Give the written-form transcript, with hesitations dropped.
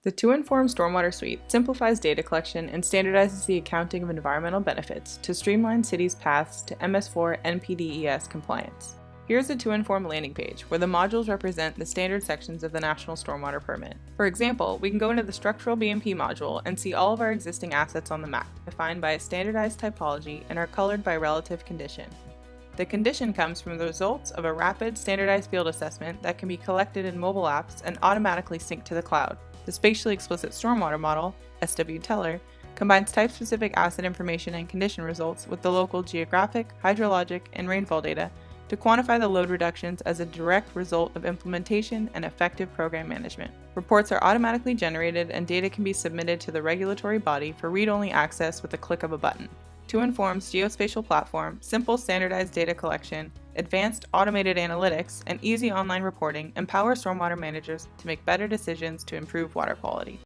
The 2Nform Stormwater Suite simplifies data collection and standardizes the accounting of environmental benefits to streamline cities' paths to MS4 NPDES compliance. Here's the 2Nform landing page, where the modules represent the standard sections of the National Stormwater Permit. For example, we can go into the Structural BMP module and see all of our existing assets on the map, defined by a standardized typology and are colored by relative condition. The condition comes from the results of a rapid, standardized field assessment that can be collected in mobile apps and automatically synced to the cloud. The Spatially Explicit Stormwater Model, SW Teller, combines type-specific asset information and condition results with the local geographic, hydrologic, and rainfall data to quantify the load reductions as a direct result of implementation and effective program management. Reports are automatically generated and data can be submitted to the regulatory body for read-only access with the click of a button. 2Inform's geospatial platform, simple standardized data collection, advanced automated analytics, and easy online reporting empower stormwater managers to make better decisions to improve water quality.